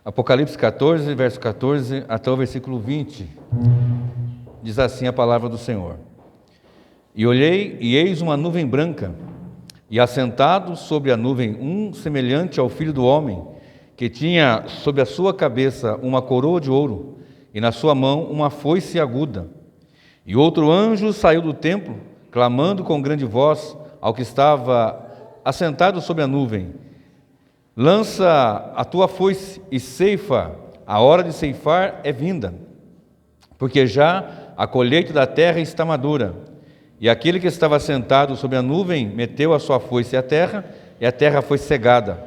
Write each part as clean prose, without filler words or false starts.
Apocalipse 14, verso 14 até o versículo 20, diz assim a palavra do Senhor. E olhei, e eis uma nuvem branca, e assentado sobre a nuvem um semelhante ao Filho do Homem, que tinha sobre a sua cabeça uma coroa de ouro, e na sua mão uma foice aguda. E outro anjo saiu do templo, clamando com grande voz ao que estava assentado sobre a nuvem: lança a tua foice e ceifa, a hora de ceifar é vinda, porque já a colheita da terra está madura. E aquele que estava sentado sobre a nuvem meteu a sua foice à terra, e a terra foi cegada.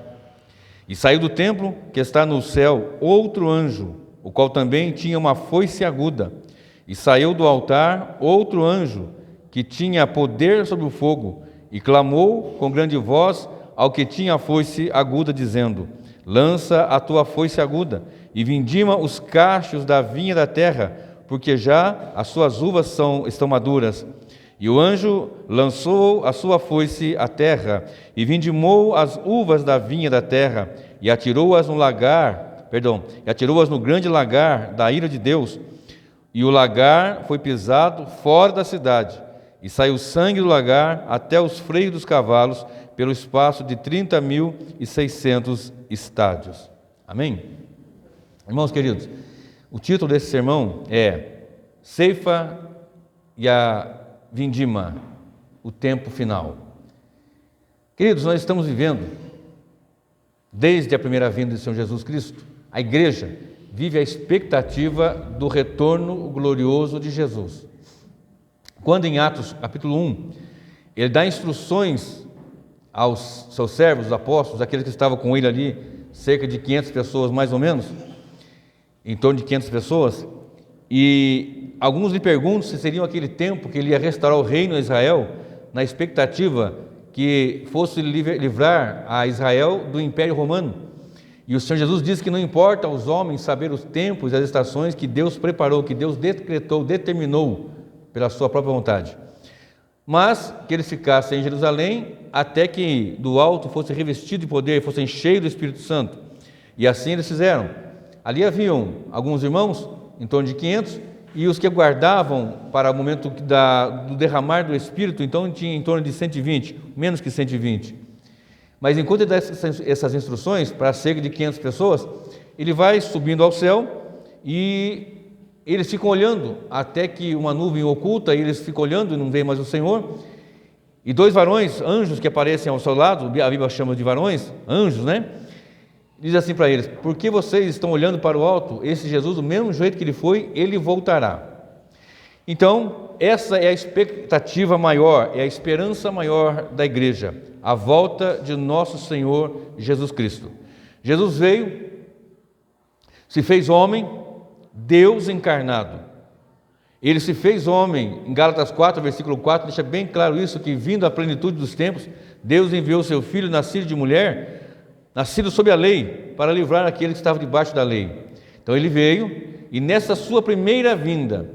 E saiu do templo que está no céu outro anjo, o qual também tinha uma foice aguda. E saiu do altar outro anjo, que tinha poder sobre o fogo, e clamou com grande voz ao que tinha a foice aguda, dizendo: lança a tua foice aguda, e vindima os cachos da vinha da terra, porque já as suas uvas estão maduras. E o anjo lançou a sua foice à terra, e vindimou as uvas da vinha da terra, e atirou-as no grande lagar da ira de Deus. E o lagar foi pisado fora da cidade, e saiu sangue do lagar até os freios dos cavalos, pelo espaço de 30.600 estádios. Amém? Irmãos queridos, o título desse sermão é Ceifa e a Vindima, o tempo final. Queridos, nós estamos vivendo, desde a primeira vinda de Senhor Jesus Cristo, a igreja vive a expectativa do retorno glorioso de Jesus. Quando em Atos capítulo 1, ele dá instruções aos seus servos, os apóstolos, aqueles que estavam com ele ali, cerca de 500 pessoas mais ou menos, em torno de 500 pessoas, e alguns lhe perguntam se seria aquele tempo que ele ia restaurar o reino a Israel, na expectativa que fosse livrar a Israel do Império Romano. E o Senhor Jesus diz que não importa aos homens saber os tempos e as estações que Deus preparou, que Deus decretou, determinou pela sua própria vontade, mas que eles ficassem em Jerusalém até que do alto fosse revestido de poder, fossem cheios do Espírito Santo. E assim eles fizeram. Ali haviam alguns irmãos, em torno de 500, e os que aguardavam para o momento do derramar do Espírito, então tinha em torno de 120, menos que 120. Mas enquanto ele dá essas instruções para cerca de 500 pessoas, ele vai subindo ao céu e eles ficam olhando até que uma nuvem oculta, e eles ficam olhando e não veem mais o Senhor. E dois varões, anjos que aparecem ao seu lado, a Bíblia chama de varões, anjos, né? Diz assim para eles: por que vocês estão olhando para o alto? Esse Jesus, do mesmo jeito que ele foi, ele voltará. Então, essa é a expectativa maior, é a esperança maior da igreja, a volta de nosso Senhor Jesus Cristo. Jesus veio, se fez homem, Deus encarnado. Ele se fez homem, em Gálatas 4, versículo 4, deixa bem claro isso, que vindo à plenitude dos tempos, Deus enviou seu Filho, nascido de mulher, nascido sob a lei, para livrar aquele que estava debaixo da lei. Então ele veio, e nessa sua primeira vinda,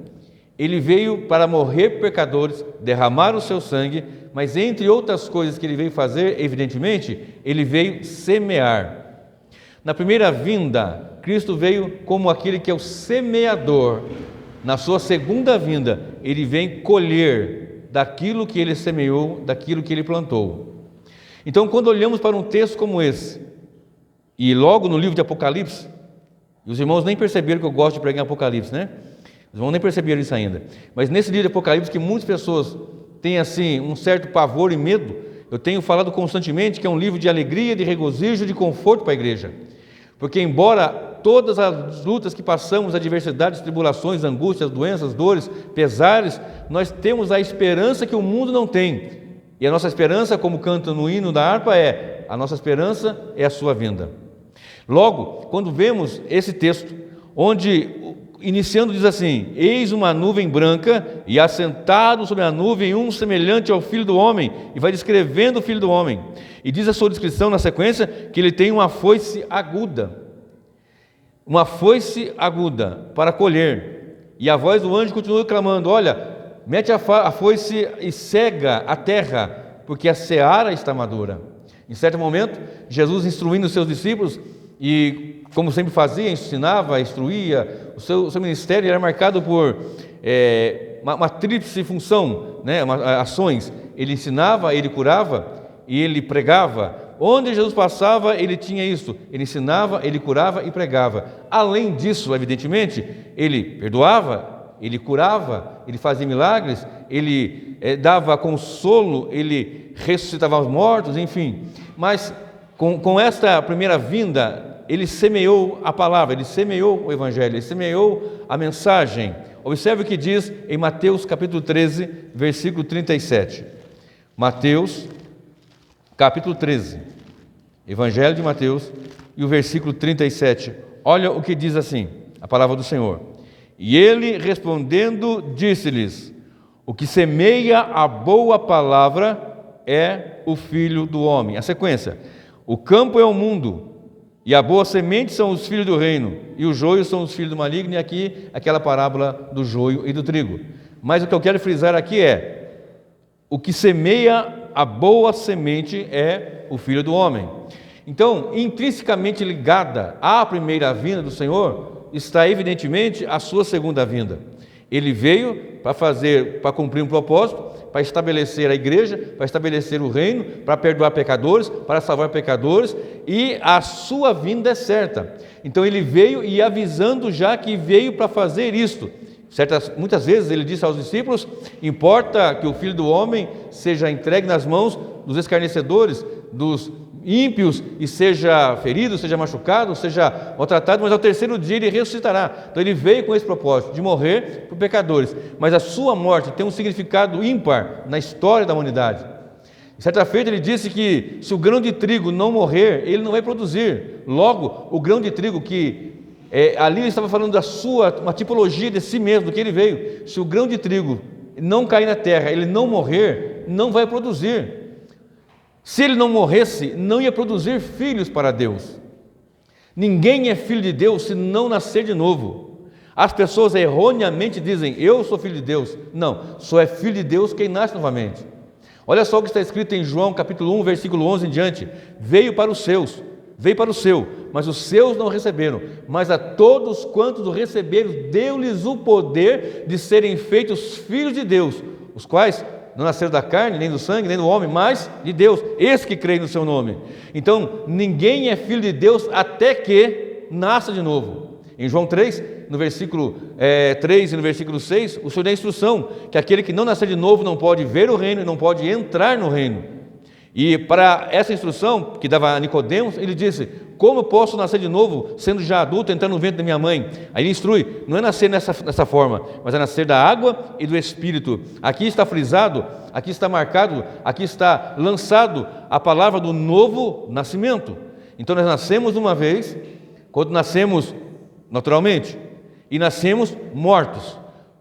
ele veio para morrer por pecadores, derramar o seu sangue, mas entre outras coisas que ele veio fazer, evidentemente, ele veio semear. Na primeira vinda, Cristo veio como aquele que é o semeador. Na sua segunda vinda, ele vem colher daquilo que ele semeou, daquilo que ele plantou. Então, quando olhamos para um texto como esse, e logo no livro de Apocalipse, e os irmãos nem perceberam que eu gosto de pregar em Apocalipse, né? Os irmãos nem perceberam isso ainda. Mas nesse livro de Apocalipse, que muitas pessoas têm assim um certo pavor e medo, eu tenho falado constantemente que é um livro de alegria, de regozijo, de conforto para a igreja. Porque embora todas as lutas que passamos, adversidades, tribulações, angústias, doenças, dores, pesares, nós temos a esperança que o mundo não tem. E a nossa esperança, como canta no hino da harpa, a nossa esperança é a sua vinda. Logo, quando vemos esse texto, onde, iniciando, diz assim: eis uma nuvem branca, e assentado sobre a nuvem um semelhante ao Filho do Homem, e vai descrevendo o Filho do Homem, e diz a sua descrição na sequência, que ele tem uma foice aguda para colher, e a voz do anjo continua clamando: olha, mete a foice e cega a terra, porque a seara está madura. Em certo momento, Jesus instruindo os seus discípulos, e como sempre fazia, ensinava, instruía. O seu ministério era marcado por uma tríplice função, né? Ações. Ele ensinava, ele curava e ele pregava. Onde Jesus passava, ele tinha isso. Ele ensinava, ele curava e pregava. Além disso, evidentemente, ele perdoava, ele curava, ele fazia milagres, ele dava consolo, ele ressuscitava os mortos, enfim. Mas com esta primeira vinda, ele semeou a palavra, ele semeou o evangelho, ele semeou a mensagem. Observe o que diz em Mateus capítulo 13, versículo 37. Mateus capítulo 13, Evangelho de Mateus, e o versículo 37. Olha o que diz assim, a palavra do Senhor. E ele respondendo disse-lhes: o que semeia a boa palavra é o Filho do Homem. A sequência: o campo é o mundo, e a boa semente são os filhos do reino, e os joios são os filhos do maligno, e aqui aquela parábola do joio e do trigo. Mas o que eu quero frisar aqui é: o que semeia a boa semente é o Filho do Homem. Então, intrinsecamente ligada à primeira vinda do Senhor, está evidentemente a sua segunda vinda. Ele veio para cumprir um propósito, para estabelecer a igreja, para estabelecer o reino, para perdoar pecadores, para salvar pecadores, e a sua vinda é certa. Então ele veio e avisando já que veio para fazer isto. Muitas vezes ele disse aos discípulos: importa que o Filho do Homem seja entregue nas mãos dos escarnecedores, dos ímpios, e seja ferido, seja machucado, seja maltratado, mas ao terceiro dia ele ressuscitará. Então ele veio com esse propósito de morrer por pecadores, mas a sua morte tem um significado ímpar na história da humanidade. Certa feita ele disse que se o grão de trigo não morrer, ele não vai produzir. Logo, o grão de trigo ali ele estava falando uma tipologia de si mesmo, do que ele veio. Se o grão de trigo não cair na terra, ele não morrer, não vai produzir. Se ele não morresse, não ia produzir filhos para Deus. Ninguém é filho de Deus se não nascer de novo. As pessoas erroneamente dizem: eu sou filho de Deus. Não, só é filho de Deus quem nasce novamente. Olha só o que está escrito em João capítulo 1, versículo 11 em diante. Veio para o seu, mas os seus não receberam. Mas a todos quantos o receberam, deu-lhes o poder de serem feitos filhos de Deus, os quais não nasceram da carne, nem do sangue, nem do homem, mas de Deus, esse que crê no seu nome. Então, ninguém é filho de Deus até que nasça de novo. Em João 3, no versículo 3 e no versículo 6, o Senhor dá a instrução que aquele que não nascer de novo não pode ver o reino e não pode entrar no reino. E para essa instrução que dava a Nicodemos, ele disse: como eu posso nascer de novo, sendo já adulto, entrando no ventre da minha mãe? Aí ele instrui: não é nascer dessa forma, mas é nascer da água e do Espírito. Aqui está frisado, aqui está marcado, aqui está lançado a palavra do novo nascimento. Então nós nascemos uma vez, quando nascemos naturalmente, e nascemos mortos.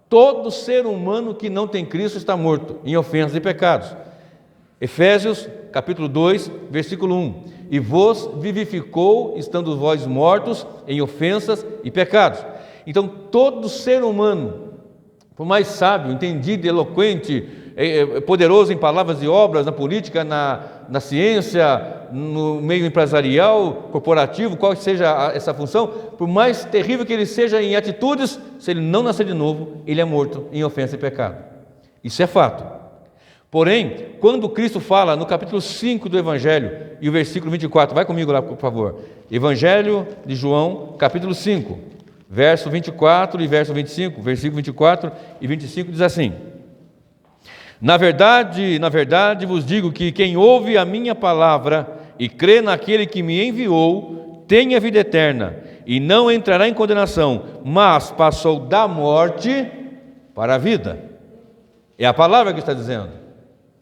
Todo ser humano que não tem Cristo está morto em ofensas e pecados. Efésios capítulo 2, versículo 1. E vos vivificou, estando vós mortos em ofensas e pecados. Então todo ser humano, por mais sábio, entendido, eloquente, poderoso em palavras e obras, na política, na ciência, no meio empresarial, corporativo, qual seja essa função, por mais terrível que ele seja em atitudes, se ele não nascer de novo, ele é morto em ofensa e pecado. Isso é fato. Porém, quando Cristo fala no capítulo 5 do Evangelho, e o versículo 24, vai comigo lá, por favor. Evangelho de João, capítulo 5, verso 24 e verso 25, versículo 24 e 25 diz assim: na verdade vos digo que quem ouve a minha palavra e crê naquele que me enviou, tem a vida eterna, e não entrará em condenação, mas passou da morte para a vida. É a palavra que está dizendo.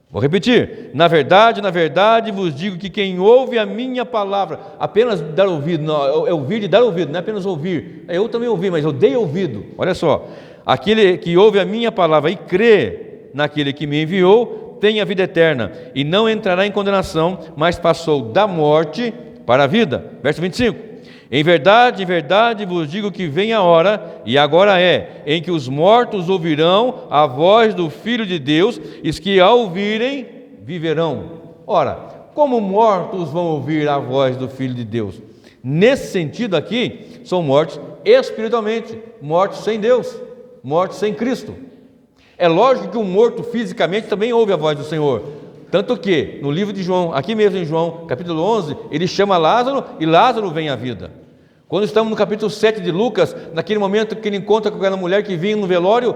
Vou repetir: na verdade vos digo que quem ouve a minha palavra, apenas dar ouvido, não, é ouvir e dar ouvido, não é apenas ouvir. Eu também ouvi, mas eu dei ouvido. Olha só: aquele que ouve a minha palavra e crê naquele que me enviou, tem a vida eterna, e não entrará em condenação, mas passou da morte para a vida. Verso 25: em verdade vos digo que vem a hora, e agora é, em que os mortos ouvirão a voz do Filho de Deus, e os que a ouvirem, viverão. Ora, como mortos vão ouvir a voz do Filho de Deus? Nesse sentido aqui, são mortos espiritualmente, mortos sem Deus, mortos sem Cristo. É lógico que o morto fisicamente também ouve a voz do Senhor. Tanto que, no livro de João, aqui mesmo em João, capítulo 11, ele chama Lázaro e Lázaro vem à vida. Quando estamos no capítulo 7 de Lucas, naquele momento que ele encontra com aquela mulher que vinha no velório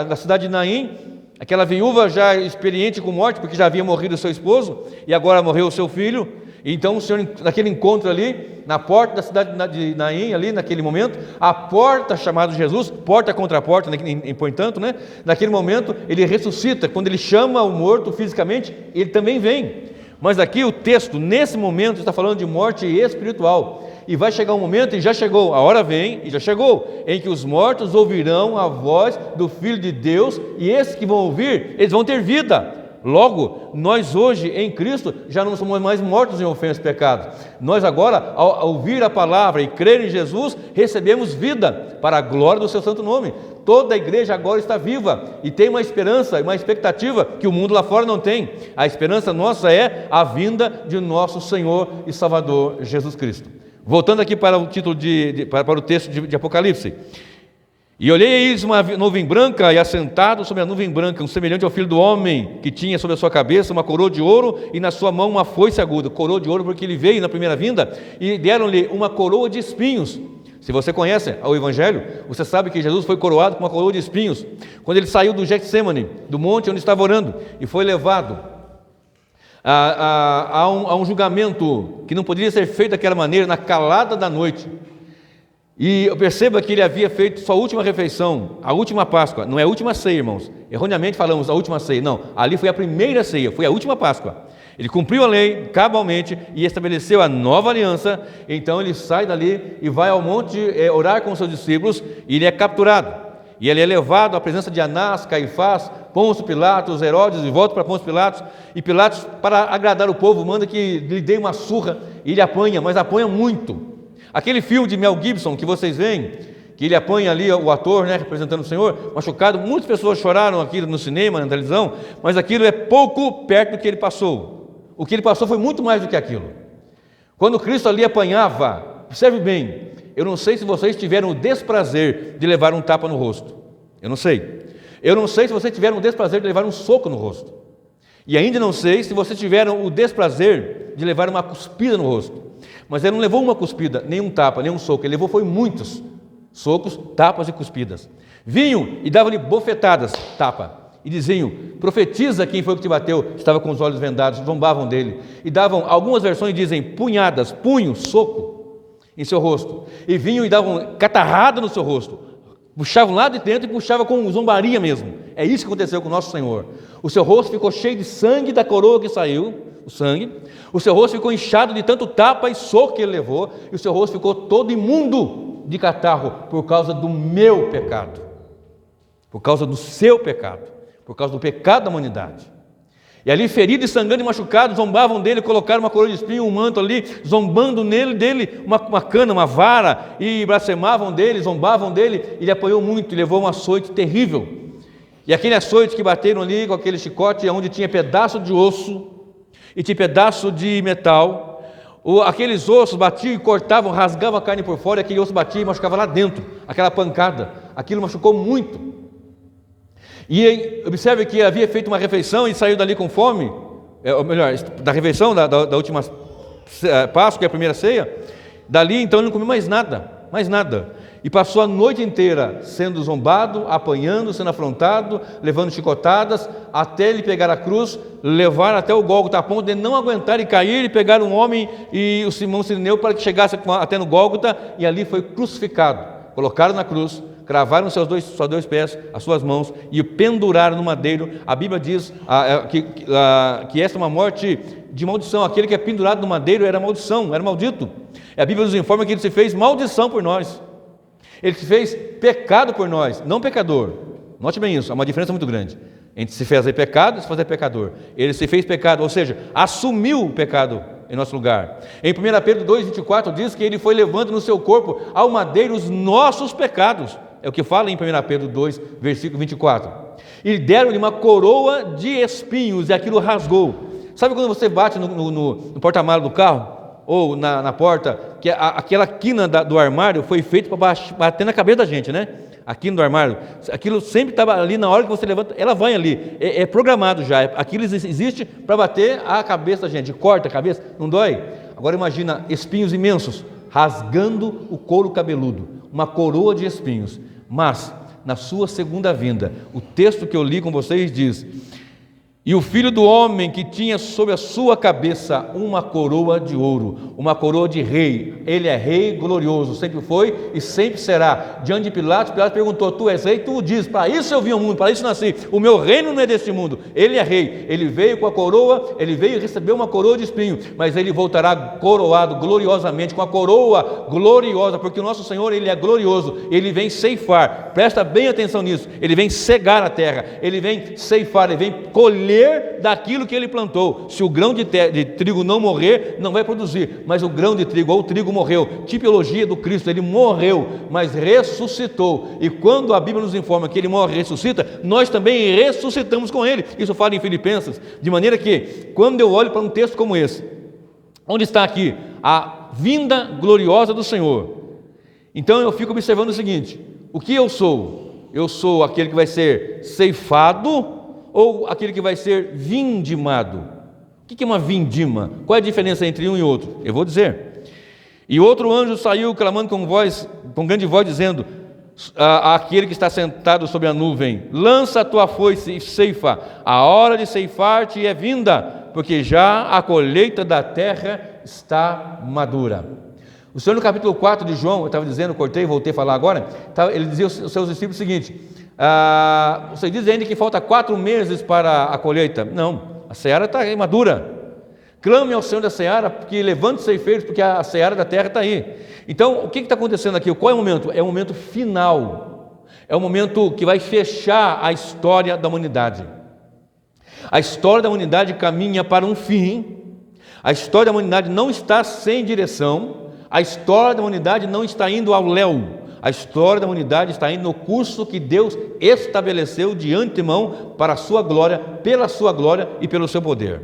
na cidade de Naim, aquela viúva já experiente com morte, porque já havia morrido o seu esposo, e agora morreu o seu filho. Então o Senhor, naquele encontro ali, na porta da cidade de Naim, ali naquele momento, a porta chamada Jesus, porta contra porta, portanto, né? Naquele momento ele ressuscita. Quando ele chama o morto fisicamente, ele também vem. Mas aqui o texto, nesse momento, está falando de morte espiritual. E vai chegar um momento, e já chegou, a hora vem, e já chegou, em que os mortos ouvirão a voz do Filho de Deus, e esses que vão ouvir, eles vão ter vida. Logo, nós hoje em Cristo já não somos mais mortos em ofensas e pecados. Nós agora, ao ouvir a palavra e crer em Jesus, recebemos vida para a glória do seu santo nome. Toda a igreja agora está viva e tem uma esperança, uma expectativa que o mundo lá fora não tem. A esperança nossa é a vinda de nosso Senhor e Salvador Jesus Cristo. Voltando aqui para o título para o texto de Apocalipse. E olhei eis uma nuvem branca, e assentado sobre a nuvem branca, um semelhante ao Filho do Homem, que tinha sobre a sua cabeça uma coroa de ouro, e na sua mão uma foice aguda. Coroa de ouro porque ele veio na primeira vinda, e deram-lhe uma coroa de espinhos. Se você conhece o Evangelho, você sabe que Jesus foi coroado com uma coroa de espinhos, quando ele saiu do Getsêmani, do monte onde estava orando, e foi levado a um julgamento que não poderia ser feito daquela maneira, na calada da noite. E perceba que ele havia feito sua última refeição, a última Páscoa. Não é a última ceia, irmãos. Erroneamente falamos a última ceia. Não, ali foi a primeira ceia, foi a última Páscoa. Ele cumpriu a lei cabalmente e estabeleceu a nova aliança. Então ele sai dali e vai ao monte orar com os seus discípulos, e ele é capturado. E ele é levado à presença de Anás, Caifás, Pôncio Pilatos, Herodes, e volta para Pôncio Pilatos. E Pilatos, para agradar o povo, manda que lhe dê uma surra, e ele apanha, mas apanha muito. Aquele filme de Mel Gibson que vocês veem, que ele apanha ali o ator, né, representando o Senhor, machucado, muitas pessoas choraram aquilo no cinema, na televisão, mas aquilo é pouco perto do que ele passou. O que ele passou foi muito mais do que aquilo. Quando Cristo ali apanhava, observe bem, eu não sei se vocês tiveram o desprazer de levar um tapa no rosto, eu não sei. Eu não sei se vocês tiveram o desprazer de levar um soco no rosto, e ainda não sei se vocês tiveram o desprazer de levar uma cuspida no rosto. Mas ele não levou uma cuspida, nem um tapa, nem um soco. Ele levou foi muitos socos, tapas e cuspidas. Vinham e davam-lhe bofetadas, tapa. E diziam, profetiza quem foi que te bateu. Estava com os olhos vendados, zombavam dele. E davam, algumas versões dizem, punhadas, punho, soco em seu rosto. E vinham e davam catarrada no seu rosto. Puxavam lá de dentro e puxavam com zombaria mesmo. É isso que aconteceu com o nosso Senhor. O seu rosto ficou cheio de sangue da coroa que saiu, o sangue. O seu rosto ficou inchado de tanto tapa e soco que ele levou. E o seu rosto ficou todo imundo de catarro por causa do meu pecado. Por causa do seu pecado. Por causa do pecado da humanidade. E ali, ferido e sangrando e machucado, zombavam dele, colocaram uma coroa de espinho, um manto ali, zombando dele uma cana, uma vara, e blasfemavam dele, zombavam dele. Ele apanhou muito e levou um açoite terrível. E aquele açoite que bateram ali com aquele chicote, onde tinha pedaço de osso e tinha pedaço de metal, aqueles ossos batiam e cortavam, rasgavam a carne por fora, e aquele osso batia e machucava lá dentro, aquela pancada, aquilo machucou muito. E observe que havia feito uma refeição e saiu dali com fome, ou melhor, da refeição da última Páscoa, que é a primeira ceia, dali então ele não comeu mais nada, e passou a noite inteira sendo zombado, apanhando, sendo afrontado, levando chicotadas, até ele pegar a cruz, levar até o Gólgota, a ponto de não aguentar e cair, e pegar um homem e o Simão Cirineu para que chegasse até no Gólgota, e ali foi crucificado. Colocaram na cruz, cravaram seus dois pés, as suas mãos, e o penduraram no madeiro. A Bíblia diz que essa é uma morte de maldição. Aquele que é pendurado no madeiro era maldição, era maldito. A Bíblia nos informa que ele se fez maldição por nós. Ele se fez pecado por nós, não pecador. Note bem isso, há uma diferença muito grande entre se fazer pecado e se fazer pecador. Ele se fez pecado, ou seja, assumiu o pecado em nosso lugar. Em 1 Pedro 2,24 diz que ele foi levando no seu corpo ao madeiro os nossos pecados. É o que fala em 1 Pedro 2, versículo 24. E deram-lhe uma coroa de espinhos, e aquilo rasgou. Sabe quando você bate no porta-malas do carro? ou na porta, que aquela quina do armário foi feita para bater na cabeça da gente, né? A quina do armário, aquilo sempre estava ali, na hora que você levanta, ela vai ali, é programado já, aquilo existe para bater a cabeça da gente, corta a cabeça, não dói? Agora imagina espinhos imensos, rasgando o couro cabeludo, uma coroa de espinhos. Mas na sua segunda vinda, o texto que eu li com vocês diz: e o filho do homem que tinha sobre a sua cabeça uma coroa de ouro, uma coroa de rei. Ele é rei glorioso, sempre foi e sempre será. Diante de Pilatos, Pilatos perguntou: tu és rei? Tu diz: para isso eu vim ao mundo, para isso nasci. O meu reino não é deste mundo. Ele é rei, ele veio com a coroa, ele veio receber uma coroa de espinho, mas ele voltará coroado gloriosamente, com a coroa gloriosa, porque o nosso Senhor, ele é glorioso, ele vem ceifar. Presta bem atenção nisso. Ele vem cegar a terra, ele vem ceifar, ele vem colher daquilo que ele plantou. Se o grão de trigo não morrer, não vai produzir, mas o grão de trigo ou o trigo morreu, tipologia do Cristo, ele morreu, mas ressuscitou, e quando a Bíblia nos informa que ele morre e ressuscita, nós também ressuscitamos com ele. Isso fala em Filipenses, de maneira que, quando eu olho para um texto como esse, onde está aqui a vinda gloriosa do Senhor, então eu fico observando o seguinte: o que eu sou? Eu sou aquele que vai ser ceifado, ou aquele que vai ser vindimado? O que é uma vindima? Qual é a diferença entre um e outro? Eu vou dizer. E outro anjo saiu clamando com grande voz, dizendo àquele que está sentado sobre a nuvem: lança a tua foice e ceifa, a hora de ceifar-te é vinda, porque já a colheita da terra está madura. O Senhor, no capítulo 4 de João, eu estava dizendo, cortei e voltei a falar agora, ele dizia aos seus discípulos o seguinte: você diz ainda que falta 4 meses para a colheita. Não, a seara está aí madura. Clame ao Senhor da seara, porque levante ceifeiros, porque a seara da terra está aí. Então, o que está acontecendo aqui? Qual é o momento? É o momento final, é o momento que vai fechar a história da humanidade. A história da humanidade caminha para um fim. A história da humanidade não está sem direção. A história da humanidade não está indo ao léu. A história da humanidade está indo no curso que Deus estabeleceu de antemão para a sua glória, pela sua glória e pelo seu poder.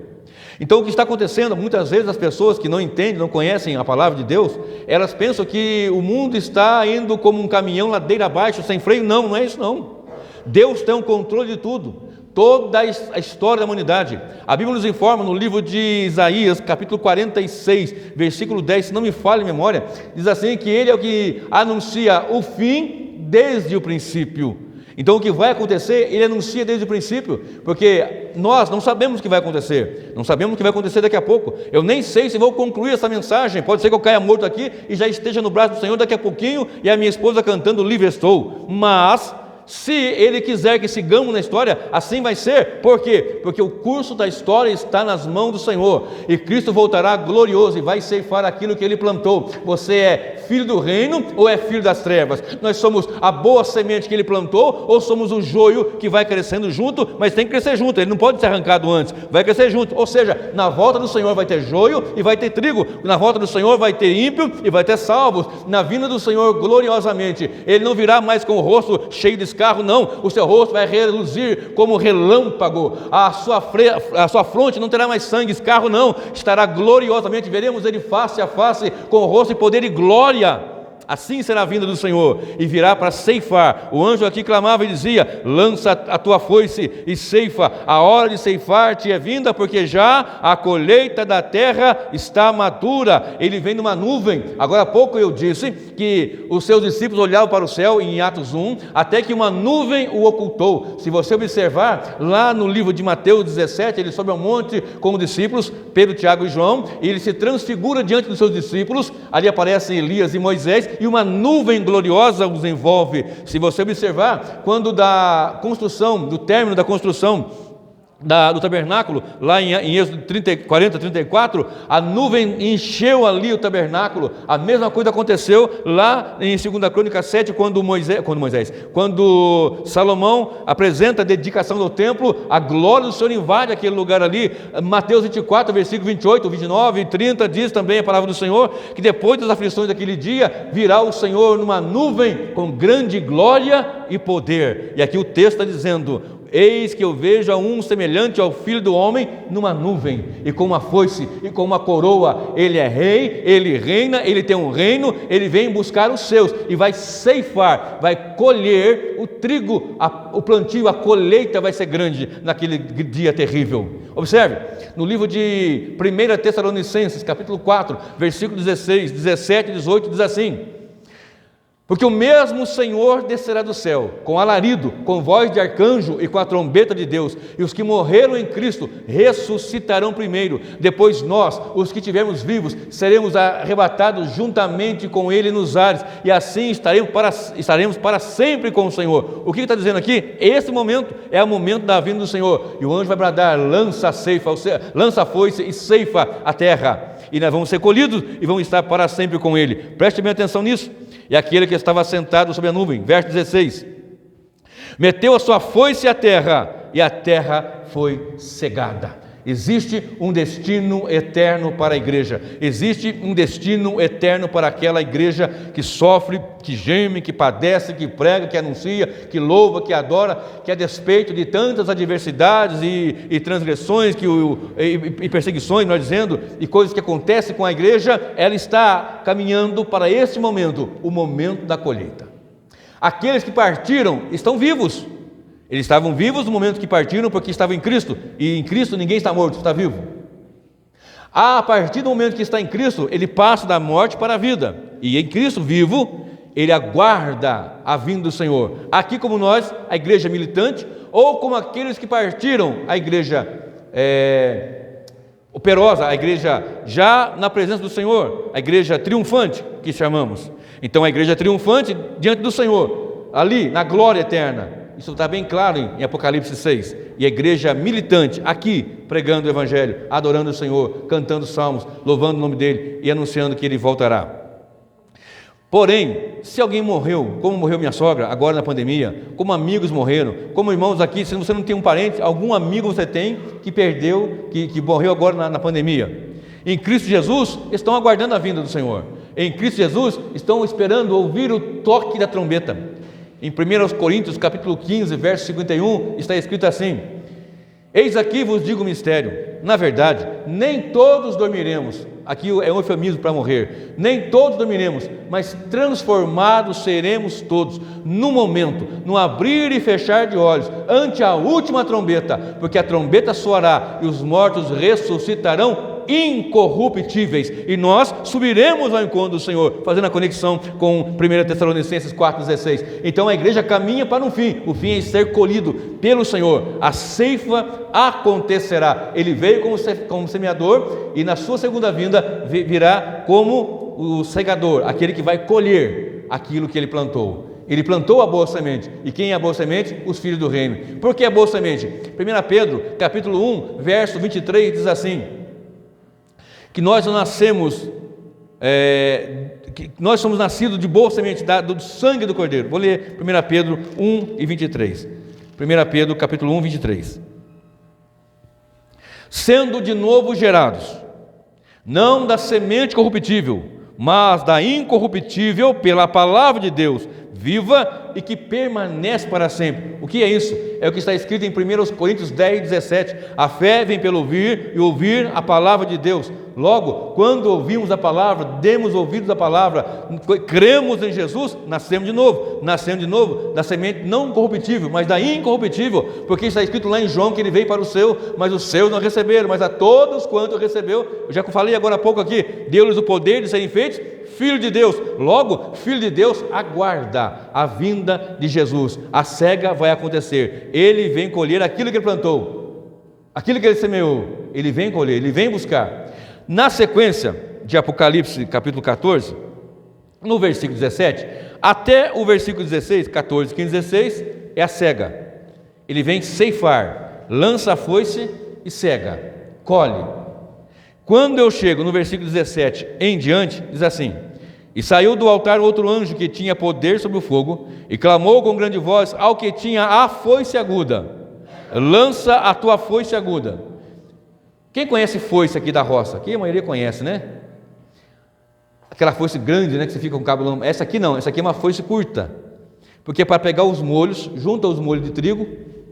Então, o que está acontecendo, muitas vezes as pessoas que não entendem, não conhecem a palavra de Deus, elas pensam que o mundo está indo como um caminhão ladeira abaixo, sem freio. Não, não é isso não. Deus tem o controle de tudo. Toda a história da humanidade. A Bíblia nos informa no livro de Isaías, capítulo 46, versículo 10, se não me falha a memória, diz assim que ele é o que anuncia o fim desde o princípio. Então o que vai acontecer, ele anuncia desde o princípio, porque nós não sabemos o que vai acontecer, não sabemos o que vai acontecer daqui a pouco. Eu nem sei se vou concluir essa mensagem, pode ser que eu caia morto aqui e já esteja no braço do Senhor daqui a pouquinho, e a minha esposa cantando Livre Estou, mas se Ele quiser que sigamos na história, assim vai ser. Por quê? Porque o curso da história está nas mãos do Senhor, e Cristo voltará glorioso e vai ceifar aquilo que Ele plantou. Você é filho do reino ou é filho das trevas? Nós somos a boa semente que Ele plantou, ou somos o joio que vai crescendo junto, mas tem que crescer junto, ele não pode ser arrancado antes, vai crescer junto. Ou seja, na volta do Senhor vai ter joio e vai ter trigo, na volta do Senhor vai ter ímpio e vai ter salvos. Na vinda do Senhor gloriosamente, Ele não virá mais com o rosto cheio de escarro, não, o seu rosto vai reluzir como relâmpago, a sua fronte não terá mais sangue, escarro não, estará gloriosamente, veremos Ele face a face, com o rosto e poder e glória. Assim será a vinda do Senhor, e virá para ceifar. O anjo aqui clamava e dizia: lança a tua foice e ceifa, a hora de ceifar-te é vinda, porque já a colheita da terra está madura. Ele vem numa nuvem. Agora há pouco eu disse que os seus discípulos olhavam para o céu em Atos 1, até que uma nuvem o ocultou. Se você observar lá no livro de Mateus 17, ele sobe ao monte com os discípulos, Pedro, Tiago e João, e ele se transfigura diante dos seus discípulos. Ali aparecem Elias e Moisés, e uma nuvem gloriosa os envolve. Se você observar, quando do término da construção do tabernáculo, lá em Êxodo 40, 34, a nuvem encheu ali o tabernáculo. A mesma coisa aconteceu lá em 2 Crônicas 7, quando Salomão apresenta a dedicação do templo, a glória do Senhor invade aquele lugar ali. Mateus 24, versículo 28, 29 e 30 diz também a palavra do Senhor, que depois das aflições daquele dia, virá o Senhor numa nuvem com grande glória e poder. E aqui o texto está dizendo: Eis que eu vejo a um semelhante ao Filho do Homem numa nuvem, e com uma foice, e com uma coroa. Ele é rei, ele reina, ele tem um reino, ele vem buscar os seus, e vai ceifar, vai colher o trigo, o plantio, a colheita vai ser grande naquele dia terrível. Observe, no livro de 1 Tessalonicenses, capítulo 4, versículo 16, 17 e 18, diz assim: porque o mesmo Senhor descerá do céu, com alarido, com voz de arcanjo e com a trombeta de Deus, e os que morreram em Cristo ressuscitarão primeiro. Depois nós, os que estivermos vivos, seremos arrebatados juntamente com Ele nos ares, e assim estaremos para sempre com o Senhor. O que está dizendo aqui? Esse momento é o momento da vinda do Senhor, e o anjo vai bradar: lança a ceifa, lança a foice e ceifa a terra, e nós vamos ser colhidos e vamos estar para sempre com Ele. Preste bem atenção nisso. E aquele que estava sentado sobre a nuvem, verso 16, meteu a sua foice à terra, e a terra foi cegada. Existe um destino eterno para a igreja, existe um destino eterno para aquela igreja que sofre, que geme, que padece, que prega, que anuncia, que louva, que adora, que a despeito de tantas adversidades e transgressões e perseguições, nós dizendo, e coisas que acontecem com a igreja, ela está caminhando para esse momento, o momento da colheita. Aqueles que partiram estão vivos. Eles estavam vivos no momento que partiram, porque estavam em Cristo, e em Cristo ninguém está morto, está vivo. A partir do momento que está em Cristo, ele passa da morte para a vida, e em Cristo vivo, ele aguarda a vinda do Senhor. Aqui como nós, a igreja militante, ou como aqueles que partiram, a igreja operosa, a igreja já na presença do Senhor, a igreja triunfante, que chamamos. Então a igreja triunfante diante do Senhor, ali na glória eterna. Isso está bem claro em Apocalipse 6. E a igreja militante, aqui, pregando o Evangelho, adorando o Senhor, cantando salmos, louvando o nome dEle e anunciando que Ele voltará. Porém, se alguém morreu, como morreu minha sogra, agora na pandemia, como amigos morreram, como irmãos aqui, se você não tem um parente, algum amigo você tem que perdeu, que morreu agora na pandemia. Em Cristo Jesus, estão aguardando a vinda do Senhor. Em Cristo Jesus, estão esperando ouvir o toque da trombeta. Em 1 Coríntios, capítulo 15, verso 51, está escrito assim: eis aqui vos digo o mistério, na verdade, nem todos dormiremos, aqui é um eufemismo para morrer, nem todos dormiremos, mas transformados seremos todos, no momento, no abrir e fechar de olhos, ante a última trombeta, porque a trombeta soará, e os mortos ressuscitarão incorruptíveis, e nós subiremos ao encontro do Senhor, fazendo a conexão com 1 Tessalonicenses 4,16. Então a igreja caminha para um fim, o fim é ser colhido pelo Senhor. A ceifa acontecerá. Ele veio como semeador, e na sua segunda vinda virá como o segador, aquele que vai colher aquilo que ele plantou. Ele plantou a boa semente. E quem é a boa semente? Os filhos do reino. Por que a boa semente? 1 Pedro, capítulo 1, verso 23, diz assim: que nós não nascemos, que nós somos nascidos de boa semente, do sangue do Cordeiro. Vou ler 1 Pedro 1 e 23. 1 Pedro, capítulo 1, 23. Sendo de novo gerados, não da semente corruptível, mas da incorruptível, pela palavra de Deus, viva e que permanece para sempre. O que é isso? É o que está escrito em 1 Coríntios 10, 17. A fé vem pelo ouvir, e ouvir a palavra de Deus. Logo, quando ouvimos a palavra, demos ouvidos à palavra, cremos em Jesus, nascemos de novo da semente não corruptível, mas da incorruptível, porque está escrito lá em João que ele veio para o seu, mas os seus não receberam, mas a todos quanto recebeu, eu já falei agora há pouco aqui, deu-lhes o poder de serem feitos filho de Deus. Logo, filho de Deus aguarda a vinda de Jesus. A cega vai acontecer, ele vem colher aquilo que ele plantou, aquilo que ele semeou, ele vem colher, ele vem buscar. Na sequência de Apocalipse capítulo 14, no versículo 17 até o versículo 16, 14, 15, 16, é a cega. Ele vem ceifar, lança a foice e cega, colhe. Quando eu chego no versículo 17 em diante, diz assim: e saiu do altar outro anjo que tinha poder sobre o fogo, e clamou com grande voz ao que tinha a foice aguda: lança a tua foice aguda. Quem conhece foice aqui da roça? Aqui a maioria conhece, né? Aquela foice grande, né, que você fica com o cabo longo. Essa aqui não, essa aqui é uma foice curta, porque é para pegar os molhos, junto aos molhos de trigo,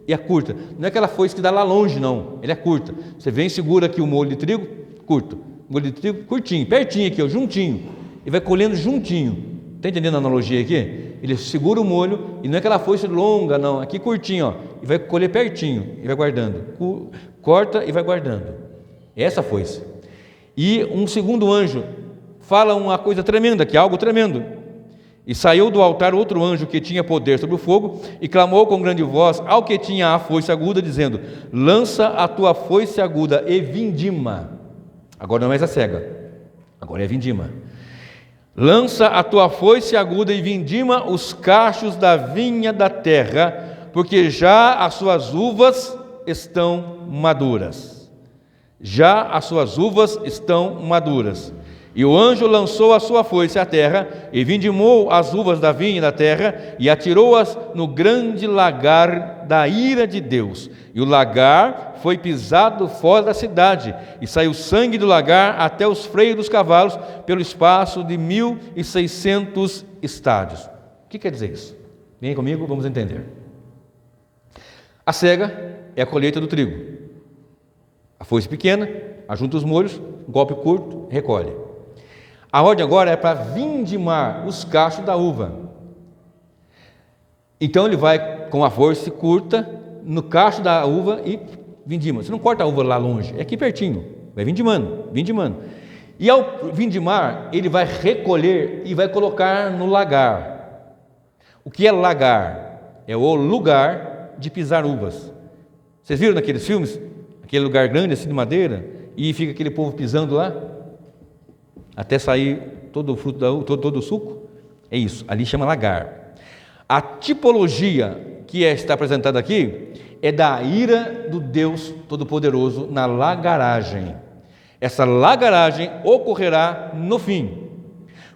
e é curta. Não é aquela foice que dá lá longe, não. Ela é curta. Você vem e segura aqui o molho de trigo, curto. O molho de trigo, curtinho, pertinho aqui, ó, juntinho. E vai colhendo juntinho. Está entendendo a analogia aqui? Ele segura o molho e não é aquela foice longa, não. Aqui curtinho, ó. E vai colher pertinho e vai guardando. Corta e vai guardando. Essa foice. E um segundo anjo fala uma coisa tremenda, que é algo tremendo. E saiu do altar outro anjo que tinha poder sobre o fogo e clamou com grande voz ao que tinha a foice aguda, dizendo: lança a tua foice aguda e vindima. Agora não é mais a cega, agora é a vindima. Lança a tua foice aguda e vindima os cachos da vinha da terra, porque já as suas uvas estão maduras. Já as suas uvas estão maduras. E o anjo lançou a sua foice à terra, e vindimou as uvas da vinha da terra, e atirou-as no grande lagar da ira de Deus. E o lagar foi pisado fora da cidade, e saiu sangue do lagar até os freios dos cavalos, pelo espaço de 1.600 estádios. O que quer dizer isso? Vem comigo, vamos entender. A cega é a colheita do trigo. A foice pequena, ajunta os molhos, golpe curto, recolhe. A ordem agora é para vindimar os cachos da uva. Então ele vai com a foice curta no cacho da uva e vindima. Você não corta a uva lá longe, é aqui pertinho. Vai vindimando, vindimando. E ao vindimar, ele vai recolher e vai colocar no lagar. O que é lagar? É o lugar de pisar uvas. Vocês viram naqueles filmes? Aquele lugar grande assim de madeira e fica aquele povo pisando lá? Até sair todo o fruto da uva, todo o suco? É isso, ali chama lagar. A tipologia que está apresentada aqui é da ira do Deus Todo-Poderoso na lagaragem. Essa lagaragem ocorrerá no fim.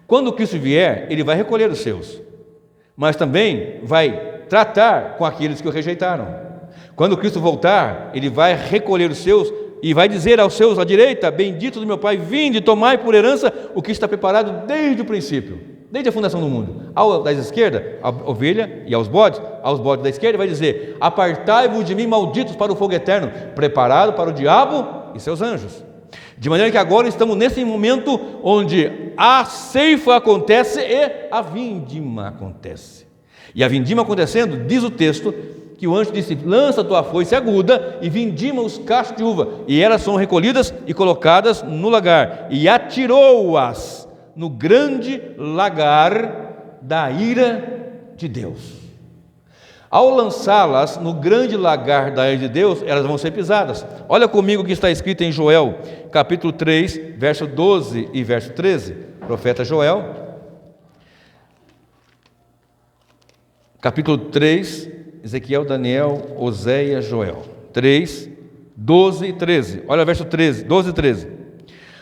Quando Cristo vier, ele vai recolher os seus, mas também vai tratar com aqueles que o rejeitaram. Quando Cristo voltar, ele vai recolher os seus e vai dizer aos seus à direita: bendito do meu Pai, vinde, tomai por herança o que está preparado desde o princípio, desde a fundação do mundo. Ao da esquerda, a ovelha, e aos bodes da esquerda, vai dizer: apartai-vos de mim, malditos, para o fogo eterno, preparado para o diabo e seus anjos. De maneira que agora estamos nesse momento onde a ceifa acontece e a vindima acontece. E a vindima acontecendo, diz o texto, que o anjo disse: lança a tua foice aguda e vindima os cachos de uva, e elas são recolhidas e colocadas no lagar, e atirou-as no grande lagar da ira de Deus. Ao lançá-las no grande lagar da ira de Deus, elas vão ser pisadas. Olha comigo o que está escrito em Joel, capítulo 3, verso 12 e verso 13. Profeta Joel, capítulo 3, Ezequiel, Daniel, Oséias, Joel. 3, 12 e 13. Olha o verso 13, 12 e 13.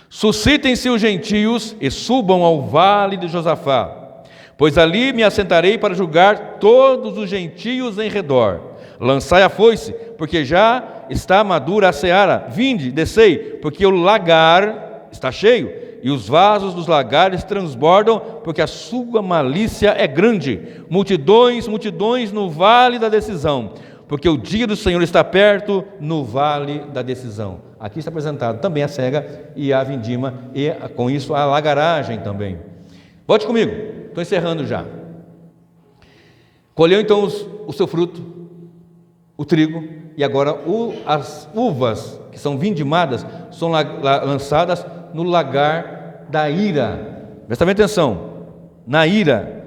Suscitem-se os gentios e subam ao vale de Josafá, pois ali me assentarei para julgar todos os gentios em redor. Lançai a foice, porque já está madura a seara. Vinde, descei, porque o lagar está cheio, e os vasos dos lagares transbordam, porque a sua malícia é grande. Multidões, multidões no vale da decisão, porque o dia do Senhor está perto no vale da decisão. Aqui está apresentado também a cega e a vindima, e com isso a lagaragem também. Volte comigo, estou encerrando já. Colheu então o seu fruto, o trigo, e agora as uvas que são vindimadas são lançadas no lagar da ira. Presta bem atenção, na ira.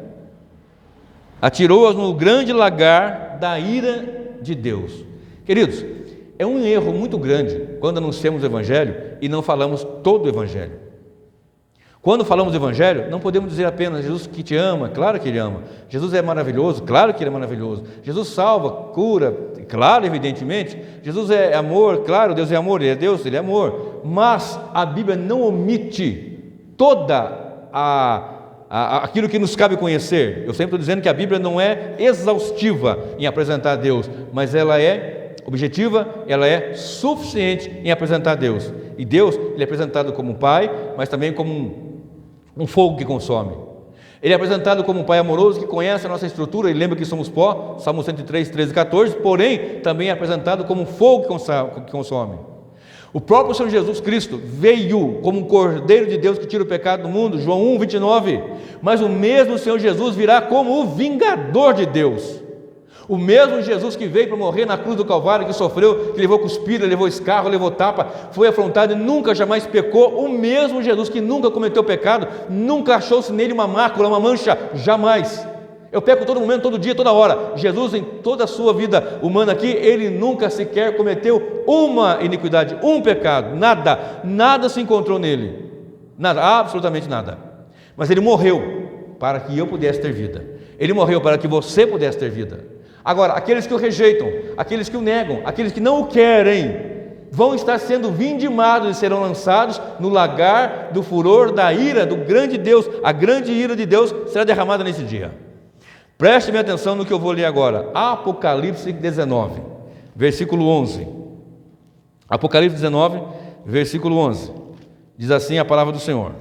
Atirou-as no grande lagar da ira de Deus. Queridos, é um erro muito grande quando anunciamos o Evangelho e não falamos todo o Evangelho. Quando falamos do Evangelho, não podemos dizer apenas: Jesus que te ama, claro que Ele ama. Jesus é maravilhoso, claro que Ele é maravilhoso. Jesus salva, cura, claro, evidentemente. Jesus é amor, claro, Deus é amor, Ele é Deus, Ele é amor. Mas a Bíblia não omite toda aquilo que nos cabe conhecer. Eu sempre estou dizendo que a Bíblia não é exaustiva em apresentar a Deus, mas ela é objetiva, ela é suficiente em apresentar a Deus. E Deus, Ele é apresentado como um Pai, mas também como um fogo que consome. Ele é apresentado como um Pai amoroso que conhece a nossa estrutura e lembra que somos pó, Salmo 103, 13 e 14, porém também é apresentado como um fogo que consome. O próprio Senhor Jesus Cristo veio como um Cordeiro de Deus que tira o pecado do mundo, João 1, 29, mas o mesmo Senhor Jesus virá como o vingador de Deus. O mesmo Jesus que veio para morrer na cruz do Calvário, que sofreu, que levou cuspida, levou escarro, levou tapa, foi afrontado e nunca jamais pecou, o mesmo Jesus que nunca cometeu pecado, nunca achou-se nele uma mácula, uma mancha, jamais. Eu peco todo momento, todo dia, toda hora. Jesus, em toda a sua vida humana aqui, ele nunca sequer cometeu uma iniquidade, um pecado, nada se encontrou nele, nada, absolutamente nada. Mas ele morreu para que eu pudesse ter vida, ele morreu para que você pudesse ter vida. Agora, aqueles que o rejeitam, aqueles que o negam, aqueles que não o querem, vão estar sendo vindimados e serão lançados no lagar do furor da ira do grande Deus. A grande ira de Deus será derramada nesse dia. Preste bem atenção no que eu vou ler agora. Apocalipse 19, versículo 11. Apocalipse 19, versículo 11. Diz assim a palavra do Senhor.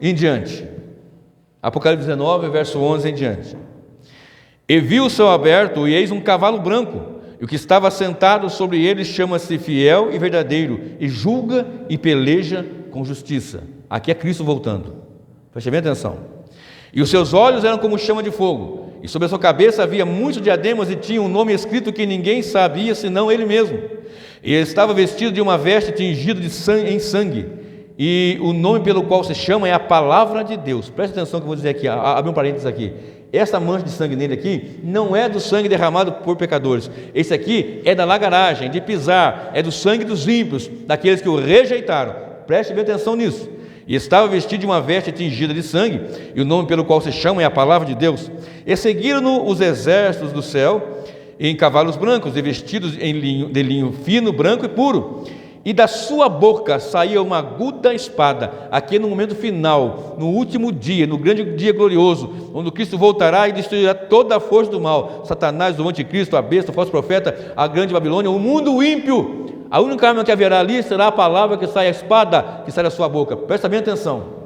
Em diante. Apocalipse 19, verso 11 em diante. E vi o céu aberto, e eis um cavalo branco, e o que estava sentado sobre ele chama-se Fiel e Verdadeiro, e julga e peleja com justiça. Aqui é Cristo voltando. Preste bem atenção. E os seus olhos eram como chama de fogo, e sobre a sua cabeça havia muitos diademas, e tinha um nome escrito que ninguém sabia, senão ele mesmo. E ele estava vestido de uma veste tingida em sangue, e o nome pelo qual se chama é a Palavra de Deus. Preste atenção que eu vou dizer aqui, abre um parênteses aqui. Essa mancha de sangue nele aqui não é do sangue derramado por pecadores. Esse aqui é da lagaragem, de pisar, é do sangue dos ímpios, daqueles que o rejeitaram. Preste bem atenção nisso. E estava vestido de uma veste tingida de sangue, e o nome pelo qual se chama é a Palavra de Deus. E seguiram-no os exércitos do céu em cavalos brancos, e vestidos de linho fino, branco e puro. E da sua boca saía uma aguda espada. Aqui no momento final, no último dia, no grande dia glorioso, onde Cristo voltará e destruirá toda a força do mal, Satanás, o anticristo, a besta, o falso profeta, a grande Babilônia, o mundo ímpio. A única arma que haverá ali será a palavra que sai, a espada que sai da sua boca. Presta bem atenção.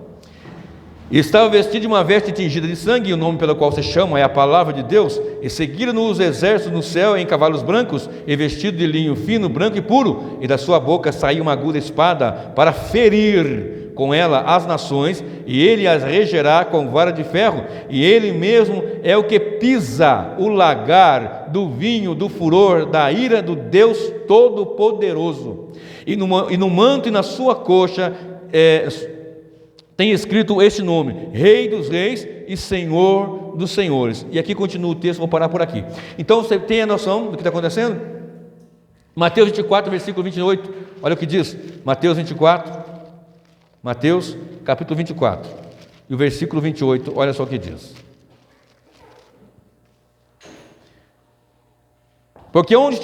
E estava vestido de uma veste tingida de sangue, e o nome pelo qual se chama é a Palavra de Deus. E seguiram-no os exércitos no céu em cavalos brancos, e vestido de linho fino, branco e puro. E da sua boca saía uma aguda espada para ferir com ela as nações, e ele as regerá com vara de ferro. E ele mesmo é o que pisa o lagar do vinho, do furor, da ira do Deus Todo-Poderoso. E no manto e na sua coxa tem escrito este nome: Rei dos Reis e Senhor dos Senhores. E aqui continua o texto, vou parar por aqui. Então você tem a noção do que está acontecendo? Mateus 24, versículo 28, olha o que diz. Mateus capítulo 24, e o versículo 28, olha só o que diz. Porque onde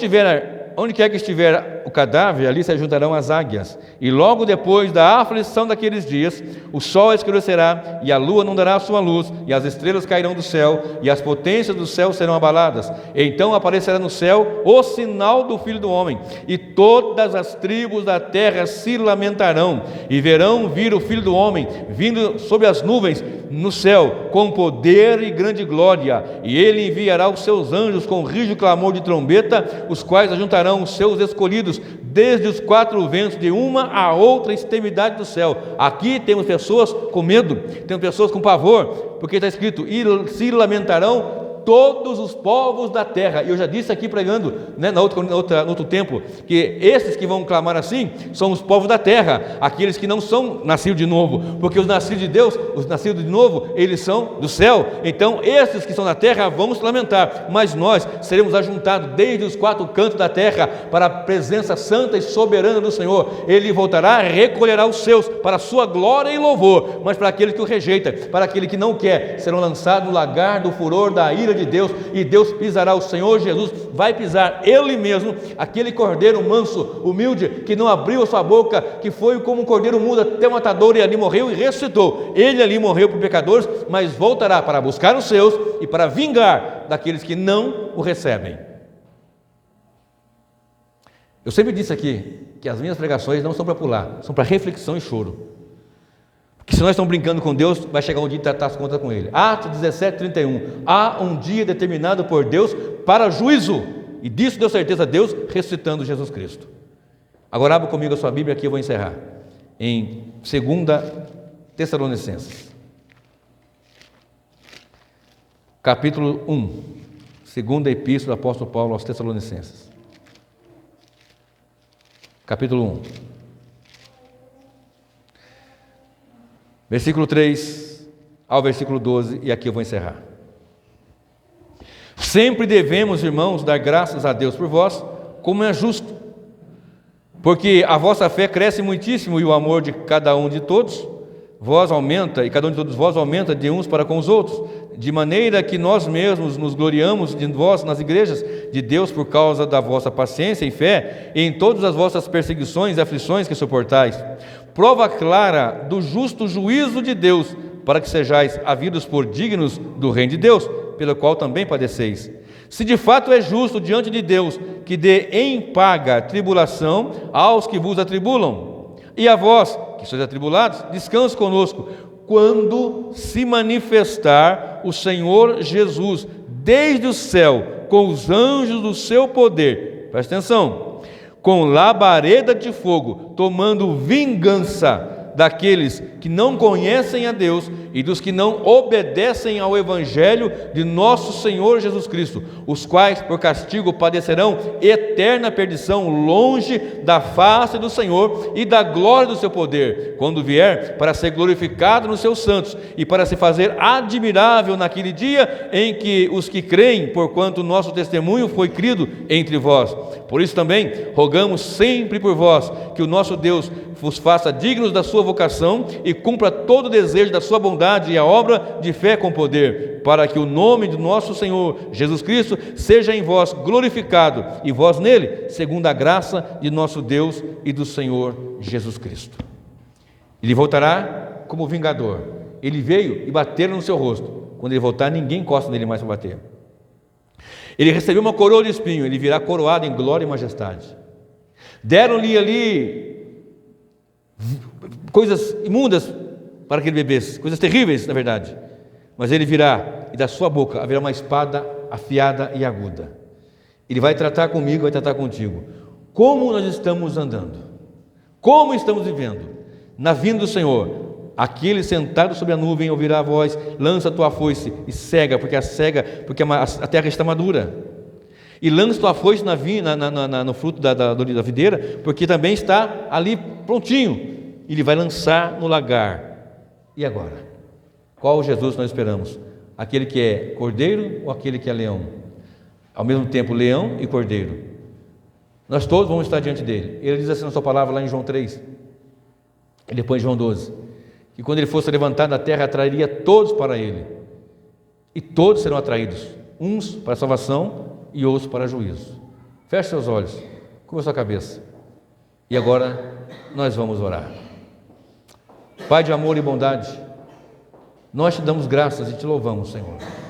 quer que estiver o cadáver, ali se ajuntarão as águias. E logo depois da aflição daqueles dias, o sol escurecerá, e a lua não dará a sua luz, e as estrelas cairão do céu, e as potências do céu serão abaladas. E então aparecerá no céu o sinal do Filho do Homem, e todas as tribos da terra se lamentarão, e verão vir o Filho do Homem, vindo sobre as nuvens no céu, com poder e grande glória. E ele enviará os seus anjos com rígido clamor de trombeta, os quais ajuntarão os seus escolhidos desde os quatro ventos, de uma a outra extremidade do céu. Aqui temos pessoas com medo, temos pessoas com pavor, porque está escrito: e se lamentarão todos os povos da terra. E eu já disse aqui pregando, né, no outro tempo, que esses que vão clamar assim são os povos da terra, aqueles que não são nascidos de novo, porque os nascidos de Deus, os nascidos de novo, eles são do céu. Então esses que são da terra vão se lamentar, mas nós seremos ajuntados desde os quatro cantos da terra para a presença santa e soberana do Senhor. Ele voltará, recolherá os seus para a sua glória e louvor. Mas para aquele que o rejeita, para aquele que não quer, serão lançados no lagar do furor da ira de Deus, e Deus pisará, o Senhor Jesus vai pisar Ele mesmo, aquele cordeiro manso, humilde, que não abriu a sua boca, que foi como um cordeiro mudo até o matador, e ali morreu e ressuscitou. Ele ali morreu por pecadores, mas voltará para buscar os seus e para vingar daqueles que não o recebem. Eu sempre disse aqui que as minhas pregações não são para pular, são para reflexão e choro. Que se nós estamos brincando com Deus, vai chegar um dia de tratar as contas com Ele. Atos 17:31. Há um dia determinado por Deus para juízo. E disso deu certeza a Deus, ressuscitando Jesus Cristo. Agora abra comigo a sua Bíblia, aqui eu vou encerrar. Em 2 Tessalonicenses. Capítulo 1. Segunda Epístola do Apóstolo Paulo aos Tessalonicenses. Capítulo 1. Versículo 3 ao versículo 12, e aqui eu vou encerrar. Sempre devemos, irmãos, dar graças a Deus por vós, como é justo, porque a vossa fé cresce muitíssimo e o amor de cada um de todos vós aumenta, e cada um de todos vós aumenta de uns para com os outros, de maneira que nós mesmos nos gloriamos de vós nas igrejas de Deus por causa da vossa paciência e fé em todas as vossas perseguições e aflições que suportais. Prova clara do justo juízo de Deus, para que sejais havidos por dignos do reino de Deus, pelo qual também padeceis. Se de fato é justo diante de Deus que dê em paga tribulação aos que vos atribulam, e a vós, que sois atribulados, descanse conosco, quando se manifestar o Senhor Jesus desde o céu, com os anjos do seu poder, presta atenção, com labareda de fogo, tomando vingança daqueles que não conhecem a Deus e dos que não obedecem ao Evangelho de nosso Senhor Jesus Cristo, os quais por castigo padecerão eterna perdição longe da face do Senhor e da glória do seu poder, quando vier para ser glorificado nos seus santos e para se fazer admirável naquele dia em que os que creem, porquanto o nosso testemunho foi crido entre vós. Por isso também rogamos sempre por vós, que o nosso Deus vos faça dignos da sua vocação e cumpra todo o desejo da sua bondade e a obra de fé com poder, para que o nome do nosso Senhor Jesus Cristo seja em vós glorificado e vós nele, segundo a graça de nosso Deus e do Senhor Jesus Cristo. Ele voltará como vingador. Ele veio e bateram no seu rosto. Quando ele voltar, ninguém encosta nele mais para bater. Ele recebeu uma coroa de espinho, ele virá coroado em glória e majestade. Deram-lhe ali coisas imundas para que ele bebesse, coisas terríveis, na verdade. Mas ele virá, e da sua boca haverá uma espada afiada e aguda. Ele vai tratar comigo, vai tratar contigo. Como nós estamos andando? Como estamos vivendo? Na vinda do Senhor, aquele sentado sobre a nuvem ouvirá a voz, lança a tua foice e cega, porque a terra está madura. E lança tua foice no fruto da videira, porque também está ali prontinho. Ele vai lançar no lagar. E agora? Qual Jesus nós esperamos? Aquele que é cordeiro ou aquele que é leão? Ao mesmo tempo, leão e cordeiro. Nós todos vamos estar diante dele. Ele diz assim na sua palavra lá em João 3, e depois em João 12, que quando ele fosse levantado da terra, atrairia todos para ele. E todos serão atraídos, uns para a salvação e outros para juízo. Feche seus olhos, curva sua cabeça. E agora nós vamos orar. Pai de amor e bondade, nós te damos graças e te louvamos, Senhor.